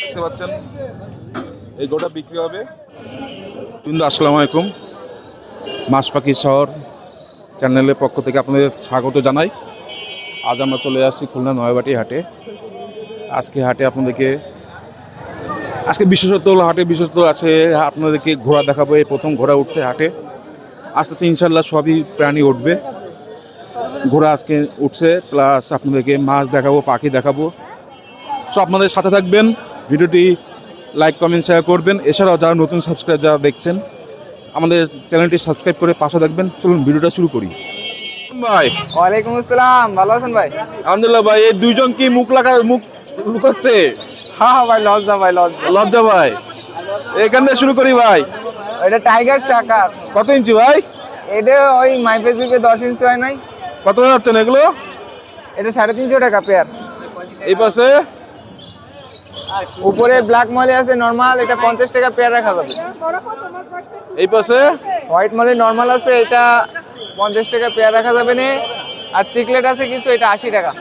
দেখতে পাচ্ছেন এই গোটা বিক্রি হবে। কিন্তু আসসালামু আলাইকুম, মাছ পাখি শহর চ্যানেলের পক্ষ থেকে আপনাদের স্বাগত জানাই। আজ আমরা চলে আসছি খুলনা নয়াবাটি হাটে। আজকে হাটে আপনাদেরকে বিশেষত্ব হলো, হাটে বিশেষত্ব আছে, আপনাদেরকে ঘোড়া দেখাবো। এই প্রথম ঘোড়া উঠছে হাটে, আস্তে আস্তে ইনশাল্লাহ সবই প্রাণী উঠবে। ঘোড়া আজকে উঠছে, প্লাস আপনাদেরকে মাছ দেখাবো, পাখি দেখাবো। সো আপনাদের সাথে থাকবেন, ভিডিওটি লাইক কমেন্ট শেয়ার করবেন। এছাড়াও যারা নতুন সাবস্ক্রাইব যারা দেখছেন, আমাদের চ্যানেলটি সাবস্ক্রাইব করে পাশে থাকবেন। চলুন ভিডিওটা শুরু করি। ভাই ওয়ালাইকুম আসসালাম, ভালো আছেন ভাই? আলহামদুলিল্লাহ ভাই। এই দুইজন কি মুখ লুকাচ্ছে? হ্যাঁ ভাই, লজ্জা ভাই, লজ্জা। লজ্জা ভাই, এখান থেকে শুরু করি ভাই। এটা টাইগার শাকার। কত ইঞ্চি ভাই? এটা ওই মাইপে জুপে 10 ইঞ্চি হয় নাই। কত যাচ্ছেন এগুলো? এটা 350 টাকা পেয়ার। এই পাশে উপরে ব্ল্যাক মলে আছে নরমাল, এটা 50 টাকা পেয়ার রাখা যাবে। এই পাশে হোয়াইট মলে নরমাল আছে, এটা 50 টাকা পেয়ার রাখা যাবে না। আর চিকলেট আছে কিছু, এটা 80 টাকা।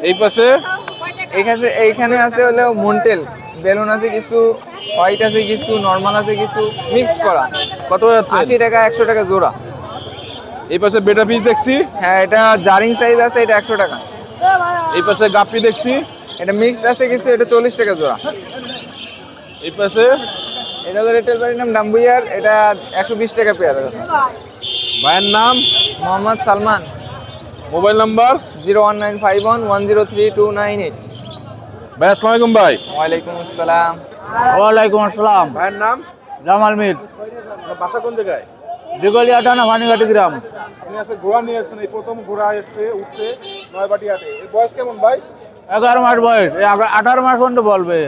এই পাশে এইখানে আছে হলো মন্টেল বেলুন আছে কিছু, হোয়াইট আছে কিছু, নরমাল আছে কিছু, মিক্স করা। কত যাচ্ছে? 80 টাকা, 100 টাকা জোড়া। এই পাশে বেটা পিস দেখছি। হ্যাঁ, এটা জারিং সাইজ আছে, এটা 100 টাকা। এই পাশে গাপ্পি দেখছি। এটা মিক্স আছে কিছু, এটা 40 টাকা জোড়া। এই পাশে এটা হলো রিটেল বাড়ির নাম ডাম্বুয়ার, এটা 120 টাকা পেয়ার। ভাইয়ের নাম মোহাম্মদ সালমান। Mobile number 01951103298। ভাই আসসালামু আলাইকুম ভাই। ওয়ালাইকুম আসসালাম। ওয়ালাইকুম আসসালাম। ভাইয়ের নাম? জামাল মির, আপনার বাসা কোন জায়গায়? দিগলিয়াটা না ভানিঘাটি গ্রাম। আপনি আসলে ঘোড়া নিয়ে এসেছেন, এই প্রথম ঘোড়া এসছে উঠছে নয়বাটি হাটে। এই বয়স কেমন ভাই? 11 মাস বয়স, 18 মাস পর্যন্ত বলবে।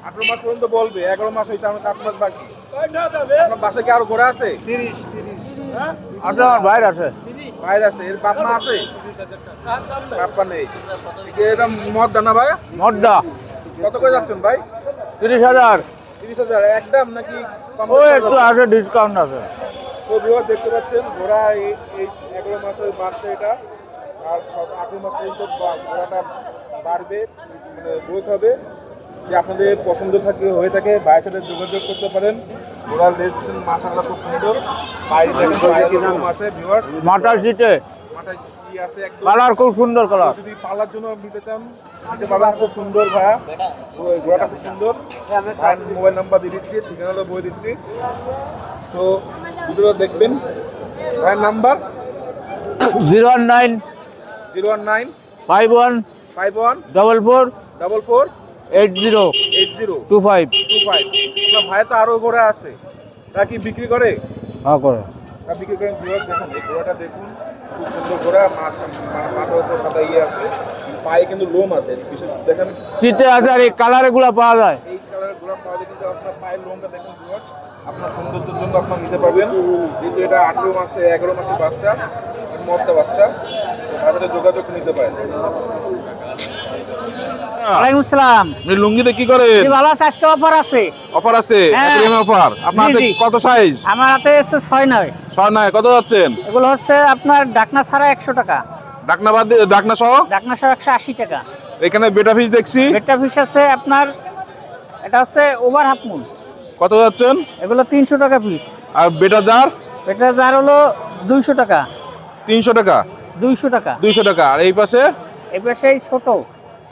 18 মাস পর্যন্ত বলবে, 11 মাস হয়েছে, আমরা 7 মাস বাকি। আপনার বাসায় কি আরো ঘোড়া আছে? 30 হ্যাঁ 18 মাস বাইরে আছে। বাইরে আছে। এর বাপ মা আছে? বাপ্পা নেই। এটা মদ দানা ভাই? মড্ডা কত করে যাচ্ছেন ভাই? 30,000। 30,000 একদম নাকি কম? ও একটু আছে, ডিসকাউন্ট আছে। তো ভিউয়ার দেখতে পাচ্ছেন ঘোড়া এই 11 মাসের বাচ্চা এটা। আর 18 মাস পর্যন্ত ঘোড়াটা বাড়বে, মানে গ্রোথ হবে। যে আপনাদের পছন্দ হয়ে থাকে ভাইয়ের সাথে যোগাযোগ করতে পারেন। ঘোড়ার লেজ মাশাআল্লাহ খুব সুন্দর। বাইরে দেখেন আছে ভিউয়ার্স, মাথার সিটে মাথায় কি আছে একদম। কালার খুব সুন্দর কালার। যদি পালার জন্য নিতে চান নিতে পারবেন, খুব সুন্দর ভাইয়া। ঘোড়াটা খুব সুন্দর। ভাইয়ের মোবাইল নাম্বার দিয়ে দিচ্ছি, ঠিকানাটা বলে দিচ্ছি। তো ভিডিওটা দেখবেন। ভাইয়ের নাম্বার 019 019 51 51 44 44 80 80 25। 25। আপনার ভাই তো আরো ঘোড়া আছে, তা কি বিক্রি করে? হ্যাঁ করে। তা বিক্রি করেন। ঘোড়া দেখুন, এই ঘোড়াটা দেখুন, খুব সুন্দর ঘোড়া। মাথার উপর সাদা আছে, পায়ে কিন্তু লোম আছে বিশেষ দেখেন। সিটে আছে আর এই কালার গুলা পাওয়া যায়। এই কালারের ঘোড়া পাওয়া যায়, কিন্তু আপনার পায়ের লোমটা দেখুন ভিউয়ার্স, আপনার সৌন্দর্যের জন্য আপনার নিতে পারবেন। যেহেতু এটা 18 মাসে 11 মাসের বাচ্চা, মদ্দা বাচ্চা, তো বাজারে যোগাযোগ নিতে পারেন। ওয়ালাইকুম আসসালাম। আপনি লুঙ্গিতে কি করেন? ভালো আছে, আজকে অফার আছে। অফার আছে? হ্যাঁ। অফার আপনার হাতে জি। কত সাইজ? আমার হাতে হচ্ছে 6-9। 6-9 কত যাচ্ছেন? এগুলো হচ্ছে আপনার ডাকনা ছাড়া 100 টাকা, ডাকনা বাদ ডাকনা সহ? ডাকনা ছাড়া 180 টাকা। এখানে বেটা ফিশ দেখছি। বেটা ফিশ আছে আপনার, এটা হচ্ছে ওভার হাফ মুন। কত যাচ্ছেন? এগুলো 300 টাকা পিস। আর বেটা জার? বেটা জার হলো 200 টাকা। 300 টাকা। 200 টাকা। 200 টাকা। আর এই পাশে এই পাশে এই ছোট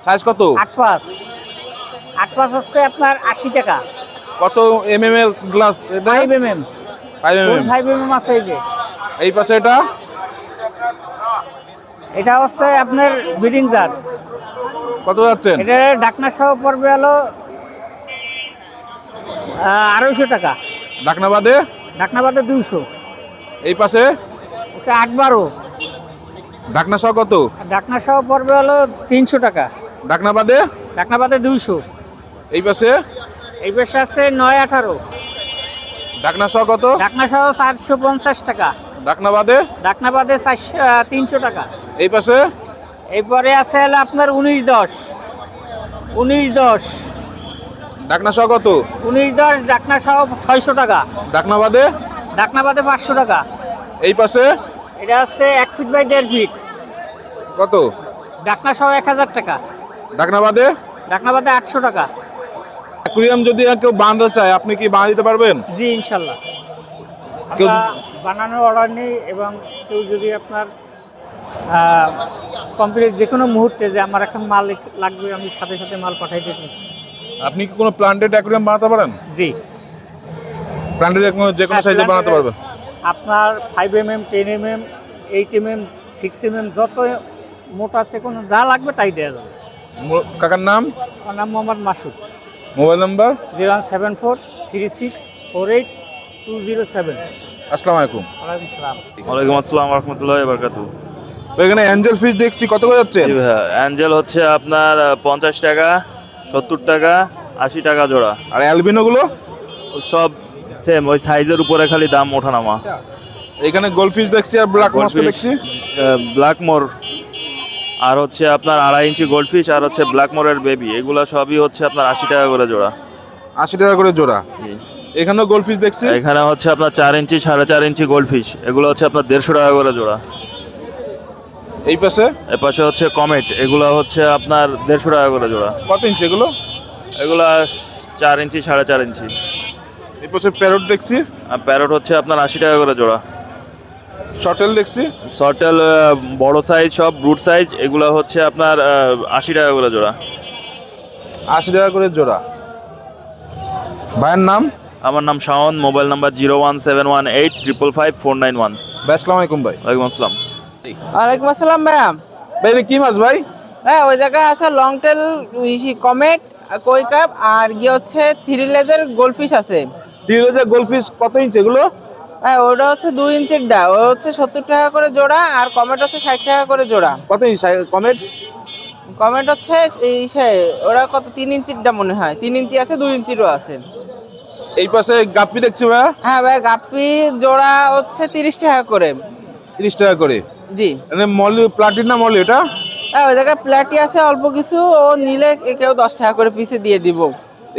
সাইজ কত? 8 পাঁচ হচ্ছে আপনার 80 টাকা। কত এমএম এর গ্লাস এটা? 5 mm। 5 এমএম। 5 mm আছে এই যে। এই পাশে এটা? এটা হচ্ছে আপনার ব্রিডিং জার। কত যাচ্ছেন? এটা ডাকনা সহ পড়বে হলো 250 টাকা। ডাকনা বাদে? ডাকনা বাদে 200। এই পাশে হচ্ছে 8-12। ডাকনা সহ কত? ডাকনা সহ পড়বে হলো 300 টাকা। ডাকনা বাদে? ডাকনা বাদে 200। এই পাশে? এই পাশে আছে 9-18। ডাকনা সহ কত? ডাকনা সহ 450 টাকা। ডাকনা বাদে? ডাকনা বাদে 300 টাকা। এই পাশে? এরপরে আছে হলো আপনার 19-10। 19-10। ডাকনা সহ কত? 19-10 ডাকনা সহ 600 টাকা। ডাকনা বাদে? ডাকনা বাদে 500 টাকা। এই পাশে? এটা হচ্ছে 1 ফিট বাই 1.5 ফিট। কত? ডাকনা সহ 1000 টাকা। ঢাকনা বাদে ঢাকনা বাদে 800 টাকা। অ্যাকুরিয়াম যদি কেউ বানাতে চায় আপনি কি বানিয়ে দিতে পারবেন? জি ইনশাল্লাহ। কেউ- আমরা বানানোর অর্ডার নেই, এবং কেউ যদি আপনার কমপ্লিট যে কোনো মুহূর্তে যে আমার এখন মাল লাগবে, আমি সাথে সাথে মাল পাঠাই দিতে। আপনি কি কোনো প্লান্টেড অ্যাকুরিয়াম বানাতে পারেন? জি। প্লান্টেড যে কোনো সাইজে বানাতে পারবেন? আপনার 5mm, 10mm, 8mm, 6mm যত মোটা আছে কোনো যা লাগবে তাই দেওয়া যাবে। কাকার নাম? আমার নাম মোহাম্মদ মাসুদ। Mobile number? 0174364207। আসসালামু আলাইকুম। ওয়ালাইকুম সালাম। ওয়ালাইকুম আসসালাম রহমতুল্লাহ বারকাতু। তো এখানে অ্যাঞ্জেল ফিশ দেখছি, কত করে যাচ্ছে? অ্যাঞ্জেল হচ্ছে আপনার 50 টাকা, 70 টাকা, 80 টাকা জোড়া। আর অ্যালবিনো গুলো? সব সেম, ওই সাইজের উপরে খালি দাম ওঠানামা। এখানে গোল্ডফিশ দেখছি আর ব্ল্যাক মস্কো দেখছি। ব্ল্যাকমোর আর হচ্ছে আপনার 2.5 ইঞ্চি গোল্ডফিশ আর হচ্ছে ব্ল্যাকমোরের বেবি, এগুলো সবই হচ্ছে আপনার 80 টাকা করে জোড়া। 80 টাকা করে জোড়া। এখানেও গোল্ডফিশ দেখছি। এখানে হচ্ছে আপনার 4 ইঞ্চি 4.5 ইঞ্চি গোল্ডফিশ, এগুলো হচ্ছে আপনার 150 টাকা করে জোড়া। এই পাশে? এর পাশে হচ্ছে কমেট, এগুলো হচ্ছে আপনার 150 টাকা করে জোড়া। কত ইঞ্চি এগুলো? এগুলা 4 ইঞ্চি 4.5 ইঞ্চি। এই পাশে প্যারট দেখছি। আর প্যারট হচ্ছে আপনার 80 টাকা করে জোড়া। শর্টেল দেখছি। শর্টেল বড় সাইজ, সব ব্রুট সাইজ, এগুলো হচ্ছে আপনার 80 টাকা করে জোড়া। 80 টাকা করে জোড়া। ভাইয়ের নাম? আমার নাম শাওন, মোবাইল নাম্বার 01718555491। ভাই আসসালামু আলাইকুম। ভাই ওয়ালাইকুম আসসালাম। ওয়ালাইকুম আসসালাম ভাইয়া। ভাই এটা কি মাছ ভাই? হ্যাঁ, ওই জায়গায় আছে লং টেল কমেট, কই কাপ, আর গিয়ে হচ্ছে 3 লেজের গোল্ডফিশ আছে। 3 লেজের গোল্ডফিশ কত ইঞ্চি এগুলো? হ্যাঁ, ওটা হচ্ছে 2 ইঞ্চির ডা, ও হচ্ছে 70 টাকা করে জোড়া, আর কমেট হচ্ছে 60 টাকা করে জোড়া। কত ইঞ্চি কমেট? কমেট হচ্ছে ওরা কত 3 ইঞ্চির ডা মনে হয়, 3 ইঞ্চি আছে, 2 ইঞ্চিরও আছে। এই পাশে গাপ্পি দেখছি ভাই। হ্যাঁ ভাই, গাপ্পি জোড়া হচ্ছে 30 টাকা করে। 30 টাকা করে? জি। মানে মলি প্লাটিন না মলি এটা? হ্যাঁ, ওই জায়গায় প্ল্যাটি আছে অল্প কিছু, ও নিলে কেউ 10 টাকা করে পিসে দিয়ে দিব।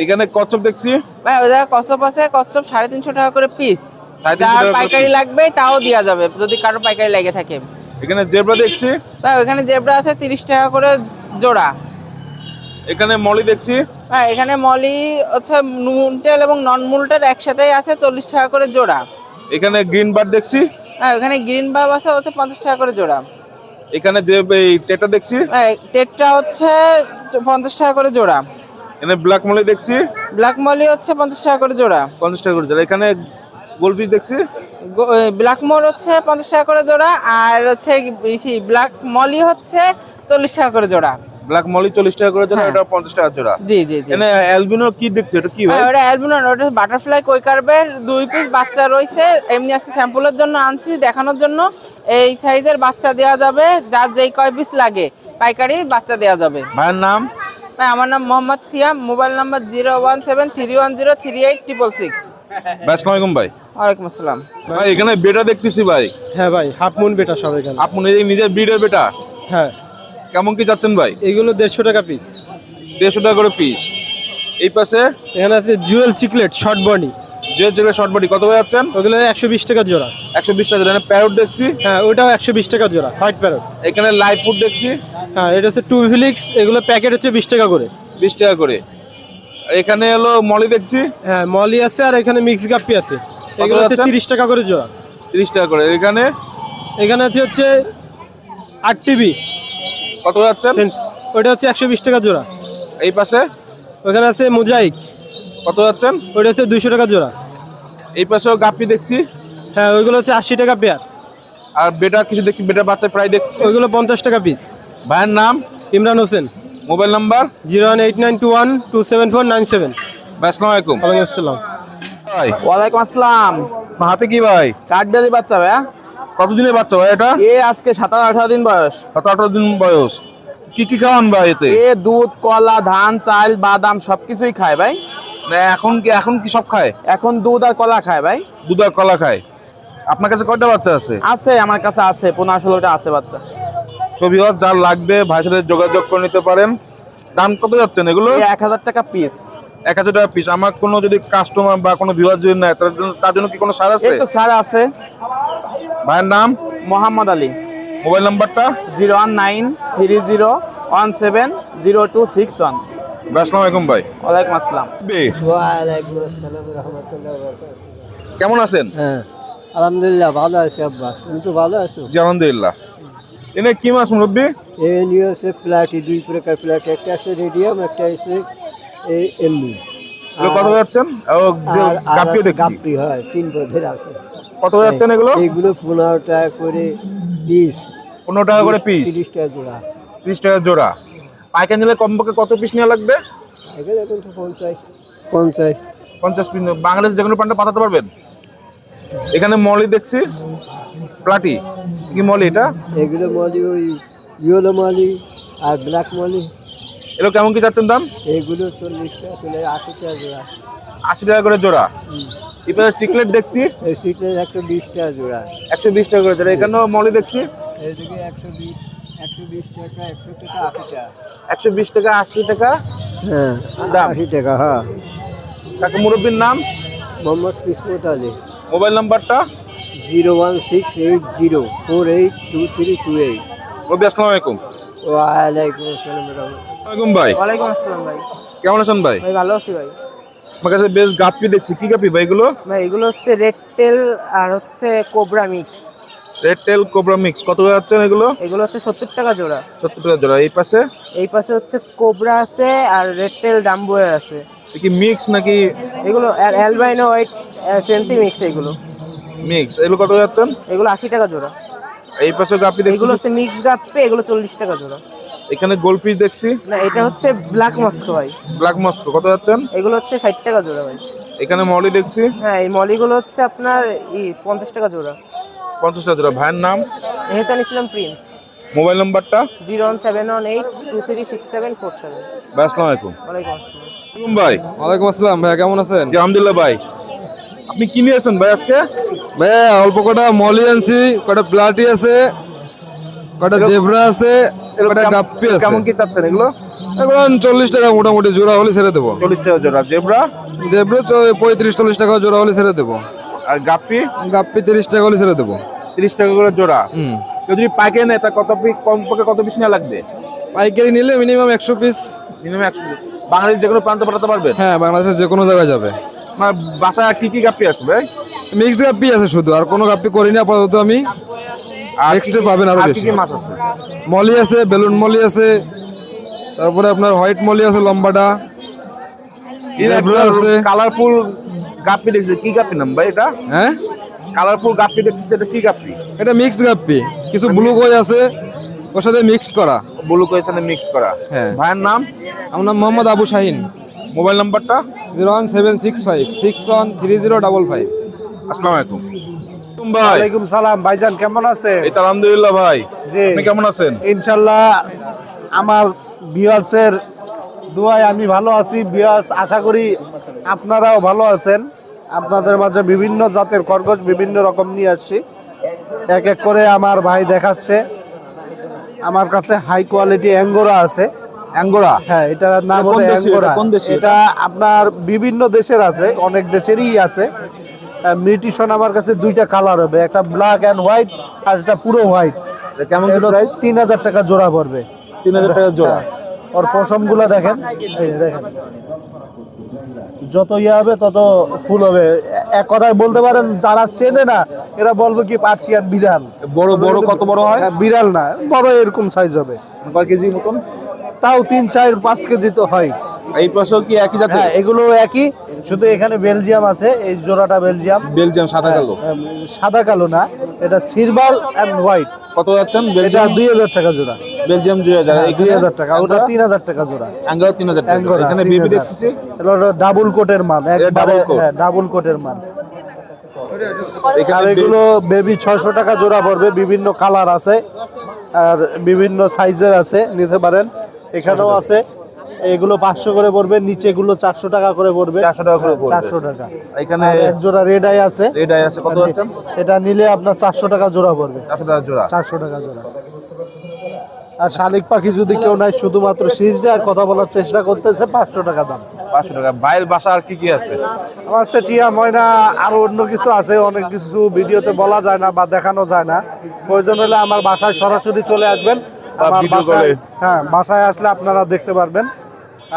এখানে কচ্ছপ দেখছি। ভাই ওই জায়গায় কচ্ছপ আছে, কচ্ছপ 350 টাকা করে পিস। 350 যার টাকা করে পাইকারি piece। লাগবে তাও দেওয়া যাবে যদি কারো পাইকারি লেগে থাকে। এখানে জেব্রা দেখছি। ভাই ওখানে জেব্রা আছে 30 টাকা করে জোড়া। এখানে মলি দেখছি। হ্যাঁ, এখানে মলি হচ্ছে মুলটেল এবং নন মুলটেল একসাথেই আছে 40 টাকা করে জোড়া। এখানে গ্রিন বার্ড দেখছি। হ্যাঁ, ওখানে গ্রিন বার্ব আছে হচ্ছে 50 টাকা করে জোড়া। এখানে যে এই টেটা দেখছি। হ্যাঁ, টেটটা হচ্ছে 50 টাকা করে জোড়া। এখানে ব্ল্যাক মলি দেখছি। ব্ল্যাক মলি হচ্ছে 50 টাকা করে জোড়া। 50 টাকা করে জোড়া। এখানে গোল্ডফিশ দেখছি। ব্ল্যাক মোর হচ্ছে 50 টাকা করে জোড়া, আর হচ্ছে ব্ল্যাক মলি হচ্ছে 40 টাকা করে জোড়া। ব্ল্যাক মলি 40 টাকা করে জোড়া, হ্যাঁ। এটা 50 টাকা জোড়া। জি জি জি। এখানে অ্যালবিনো কি দেখছি, এটা কি ভাই? হ্যাঁ, ওটা অ্যালবিনো, ওটা বাটারফ্লাই কই কার্ভের 2 পিস বাচ্চা রয়েছে। এমনি আজকে স্যাম্পলের জন্য আনছি, দেখানোর জন্য। এই সাইজের বাচ্চা দেওয়া যাবে, যার যেই কয় পিস লাগে পাইকারি বাচ্চা দেওয়া যাবে। ভাইয়ের নাম? ভাই আমার নাম মোহাম্মদ সিয়াম, মোবাইল নাম্বার 01731038666। ভাই আসসালামু আলাইকুম ভাই। ওয়ালাইকুম আসসালাম। ভাই এখানে বেটা দেখতেছি ভাই। হ্যাঁ ভাই, হাফ মুন বেটা সব এখানে। আপনি নিজের ব্রিডের বেটা? হ্যাঁ, কেমন কি যাচ্ছেন ভাই? এগুলো 150 টাকা পিস। 150 টাকা করে পিস। এই পাশে এখানে আছে জুয়েল চিকলেট শর্ট বডি, যে যেগুলো শর্ট বডি কত করে যাচ্ছেন? ওগুলো 120 টাকা জোড়া। 120 টাকা। এখানে প্যারট দেখছি। হ্যাঁ, ওটাও 120 টাকা জোড়া, হোয়াইট প্যারট। এখানে লাইভ ফুড দেখছি। হ্যাঁ, এটা হচ্ছে টু ফিলিক্স, এগুলো প্যাকেট হচ্ছে 20 টাকা করে। 20 টাকা করে। আর এখানে হলো মলি দেখছি। হ্যাঁ, মলি আছে, আর এখানে মিক্স গাপ্পি আছে, এগুলো হচ্ছে যাচ্ছে? 30 টাকা করে জোড়া। 30 টাকা করে। এখানে এখানে হচ্ছে 8 টিবি, কত যাচ্ছেন? ওটা হচ্ছে 120 টাকা জোড়া। এই পাশে ওখানে আছে মোজাইক, কত যাচ্ছেন? ওটা হচ্ছে 200 টাকা জোড়া। এই পাশেও গাপ্পি দেখছি। হ্যাঁ, ওইগুলো হচ্ছে 80 টাকা পেয়ার। আর বেটা কিছু দেখছি, বেটা বাচ্চা প্রায় দেখছি। ওইগুলো 50 টাকা পিস। ভাইয়ের নাম? Imran Hossain, mobile number? 018921277। ভাই আসসালামু আলাইকুম। ওয়ালাইকুম আসসালাম। ভাই ওয়ালাইকুম আসসালাম। হাতে কি ভাই? কাঠবিড়ালি বাচ্চা ভাইয়া, কতদিনের বাচ্চা ভাই এটা? এ আজকে 17-18 দিন বয়স। 17-18 দিন বয়স। কি কি খাওয়ান ভাই এতে? এ দুধ, কলা, ধান, চাল, বাদাম সবকিছুই খায় ভাই। না, এখন কি সব খায়? এখন দুধ আর কলা খায় ভাই। দুধ আর কলা খায়। আপনার কাছে কয়টা বাচ্চা আছে? আছে, আমার কাছে আছে 15-16টা আছে বাচ্চা। ছবি যার লাগবে ভাইয়ের সাথে যোগাযোগ করে নিতে পারেন। দাম কত যাচ্ছেন এগুলো? 1000 টাকা পিস। 1000 টাকা পিস। আমার কোনো যদি কাস্টমার বা কোনো ভিউয়ার যদি নেয় তার জন্য কি কোনো ছাড় আছে? এই তো ছাড় আছে। ভাইয়ের নাম? মোহাম্মদ আলী। মোবাইল নাম্বারটা? 01930 170261। ভাই আসসালামু আলাইকুম ভাই। ওয়ালাইকুম আসসালাম। ওয়ালাইকুম আসসালাম রহমতুল্লাহ বরকাতুহু। কেমন আছেন? হ্যাঁ আলহামদুলিল্লাহ ভালো আছি আব্বা, তুমি তো ভালো আছো? জি আলহামদুলিল্লাহ। এনে কি মাছ মুরব্বী? এই নিয়ে আছে প্লাটি, দুই প্রকার প্লাটি, একটা আছে রেডিয়াম, একটা আছে এই এমনি। এগুলো কত যাচ্ছেন? ও যে গাপ্পি দেখছি। গাপ্পি হয়, তিন পদের আছে। কত যাচ্ছেন এগুলো? এইগুলো 15 টাকা করে পিস, 15 টাকা করে পিস, 30 টাকা জোড়া। 30 টাকা জোড়া। পাইকারি নিলে কমপক্ষে কত পিস নেওয়া লাগবে? এখানে এখন তো 50 50 পিস। বাংলাদেশ যে কোনো প্রান্তে পাঠাতে পারবেন? এখানে মলি দেখছি, প্লাটি কি মলি এটা? এগুলো মলি ওই ইয়েলো মলি আর ব্ল্যাক মলি। এগুলো কেমন কি যাচ্ছেন দাম? এইগুলো 40 টাকা, 80 টাকা জোড়া। 80 টাকা করে জোড়া। এবারে চিকলেট দেখছি, এই সিটের 120 টাকা জোড়া। 120 টাকা করে জোড়া। এখানেও মলি দেখছি, এইদিকে 120 টাকা, 100 টাকা, 80 টাকা। 120 টাকা 80 টাকা হ্যাঁ দাম। 80 টাকা। হ্যাঁ কাকা মুরব্বীর নাম? মোহাম্মদ কিসমত আলী। মোবাইল নাম্বারটা? 01680482328। মুরব্বী আসসালামু আলাইকুম। ওয়ালাইকুম আসসালাম রহমতুল্লাহ। ওয়ালাইকুম ভাই, ওয়ালাইকুম আসসালাম ভাই। কেমন আছেন ভাই? ভাই ভালো আছি ভাই। আমার কাছে বেশ গাপ্পি দেখছি, কি গাপ্পি ভাই এগুলো? ভাই এগুলো হচ্ছে রেড টেল আর হচ্ছে cobra mix. Red tail cobra mix. কত যাচ্ছেন এগুলো? এগুলো হচ্ছে 70 টাকা জোড়া। 70 টাকা জোড়া। এই পাশে এই পাশে হচ্ছে কোবরা আছে আর রেড টেল ডাম্বুয়ার আছে। এ কি মিক্স নাকি? এগুলো অ্যালবাইনো হোয়াইট ফেন্সি মিক্স। এগুলো মিক্স। এগুলো কত যাচ্ছেন? এগুলো 80 টাকা জোড়া। এই পাশে গাপ্পি দেখছি, এগুলো হচ্ছে মিক্স গাপ্পি, এগুলো 40 টাকা জোড়া। এখানে গোল্ডফিশ দেখছি, না এটা হচ্ছে ব্ল্যাক মস্কো ভাই। Black Moscow. কত যাচ্ছেন? এগুলো হচ্ছে 60 টাকা জোড়া ভাই। এখানে মলি দেখছি, হ্যাঁ এই মলিগুলো হচ্ছে আপনার 50 টাকা জোড়া। 50 টাকা জোড়া। ভাইয়ের নাম? এহসান ইসলাম প্রিন্স। মোবাইল নাম্বারটা? 01718236747। ভাই আসসালামু আলাইকুম। ওয়ালাইকুম আসসালাম। আসসালাম ভাই। ওয়ালাইকুম আসসালাম ভাইয়া, কেমন আছেন? জি আলহামদুলিল্লাহ ভাই। আপনি কি নিয়ে আসেন ভাই আজকে? ভাইয়া অল্প কটা মলি আনছি, কটা প্লাটি আছে, কটা জেব্রা আছে, কটা গাপ্পি আছে। কেমন কি চাচ্ছেন এগুলো? এখন 40 টাকা মোটামুটি জোড়া হলে ছেড়ে দেবো। 40 টাকা জোড়া। জেব্রা? জেব্রা 35-40 টাকা জোড়া হলে ছেড়ে দেবো। আর গাপ্পি? গাপ্পি 30 টাকা হলে ছেড়ে দেবো। 30 টাকা করে জোড়া। হুম। কেউ যদি পাইকারি নেয় তা কত পিস, কমপক্ষে কত পিস নেওয়া লাগবে? পাইকারি নিলে minimum 100 piece. Minimum 100 piece. Bangladesh যে কোনো প্রান্তে পাঠাতে পারবেন? হ্যাঁ বাংলাদেশের যে কোনো জায়গায় যাবে। আমার বাসায় কি কি গাপ্পি আছে ভাই? মিক্সড গাপ্পি আছে শুধু, আর কোনো গাপ্পি করি না আপাতত আমি। আর Next এ পাবেন আরো আর কি বেশি। কি মাছ আছে? মলি আছে, বেলুন মলি আছে, তারপরে আপনার হোয়াইট মলি আছে লম্বাটা, জেব্রা আছে। কালারফুল গাপ্পি দেখছি, কি গাপ্পি নাম ভাই এটা? হ্যাঁ কালারফুল গাপ্পি দেখছি, এটা কি গাপ্পি? এটা মিক্সড গাপ্পি, কিছু ব্লু কই আছে ওর সাথে মিক্সড করা। ব্লু কয়ের সাথে মিক্স করা। হ্যাঁ। ভাইয়ের নাম? আমার নাম মোহাম্মদ আবু শাহিন। মোবাইল নাম্বারটা? 01765613055। আসসালামু আলাইকুম। ভাই ওয়ালাইকুম সালাম ভাইজান, কেমন আছে? এই তো আলহামদুলিল্লাহ ভাই। জি আপনি কেমন আছেন? ইনশাল্লাহ আমার ভিউয়ার্সের দোয়ায় আমি ভালো আছি। ভিউয়ার্স আশা করি আপনারাও ভালো আছেন। আপনাদের মাঝে বিভিন্ন জাতের খরগোশ বিভিন্ন রকম নিয়ে আসছি, এক এক করে আমার ভাই দেখাচ্ছে। আমার কাছে হাই কোয়ালিটি অ্যাঙ্গোরা আছে। অ্যাঙ্গোরা? হ্যাঁ এটার নাম এটা কোন হলো দেশি? অ্যাঙ্গোরা। এটা কোন দেশি? এটা আপনার বিভিন্ন দেশের আছে, অনেক দেশেরই আছে। মিউটিশন আমার কাছে দুইটা কালার হবে, একটা ব্ল্যাক অ্যান্ড হোয়াইট আর একটা পুরো হোয়াইট। এটা কেমন কি এগুলো প্রাইস? 3000 টাকা জোড়া পড়বে। 3000 টাকা জোড়া। হ্যাঁ। ওর পশমগুলো দেখেন, এই যে দেখেন, যত ইয়ে হবে তত ফুল হবে। এক কথায় বলতে পারেন যারা চেনে না এরা বলবে কি পার্সিয়ান বিড়াল। বড় বড় কত বড় হয়? হ্যাঁ, বিড়াল না, বড় এরকম সাইজ হবে। কয় কেজি মতন? তাও 3-4-5 কেজি তো হয়। এই পাশেও কি একই জাতের? হ্যাঁ এগুলো একই, শুধু এখানে বেলজিয়াম আছে। এই জোড়াটা বেলজিয়াম। বেলজিয়াম সাদা কালো। সাদা কালো না, এটা সিলভার এন্ড হোয়াইট। কত যাচ্ছেন এটা বেলজিয়াম? 2000 টাকা জোড়া। বেলজিয়াম 2000। এই 2000 টাকা, ওটা 3000 টাকা জোড়া। অ্যাঙ্গোরা 3000 টাকা। অ্যাঙ্গোরা এখানে 3000 বেবি দেখতেছি। এটা ডাবল কোটের মাল, একবারে double coat? হ্যাঁ ডাবল কোটের মাল। আর এখানে এগুলো বেবি 600 টাকা জোড়া পড়বে। বিভিন্ন কালার আছে আর বিভিন্ন সাইজের আছে, নিতে পারেন। এখানেও আছে, এগুলো 500 করে পড়বে, নিচেগুলো 400 টাকা করে পড়বে। 400 টাকা করে পড়বে। 400 টাকা। এখানে আর এক জোড়া রেড আই আছে। রেড আই আছে, কত যাচ্ছেন? এটা নিলে আপনার 400 টাকা জোড়া পড়বে। 400 টাকা জোড়া। 400 টাকা জোড়া। আর শালিক পাখি যদি কেউ নাই, শুধুমাত্র সিজ দিয়ে আর কথা বলার চেষ্টা করতেছে, 500 টাকা দাম। 500 টাকা। বাইরের বাসা আর কি কি আছে? আমার কাছে টিয়া ময়না আরো অন্য কিছু আছে, অনেক কিছু ভিডিওতে বলা যায় না বা দেখানো যায় না। প্রয়োজন হলে আমার বাসায় সরাসরি চলে আসবেন, আমার ভিডিও বাসায় কলে। হ্যাঁ বাসায় আসলে আপনারা দেখতে পারবেন।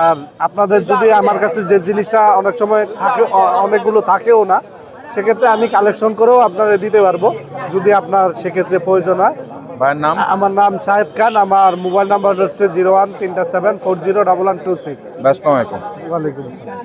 আর আপনাদের যদি আমার কাছে যে জিনিসটা অনেক সময় থাকে অনেকগুলো থাকেও না, সেক্ষেত্রে আমি কালেকশন করেও আপনারা দিতে পারবো যদি আপনার সেক্ষেত্রে প্রয়োজন হয়। ভাইয়ের নাম? আমার নাম শাহেদ খান, আমার মোবাইল নাম্বার হচ্ছে 0137401126। আসসালামু আলাইকুম। ওয়ালাইকুম আসসালাম।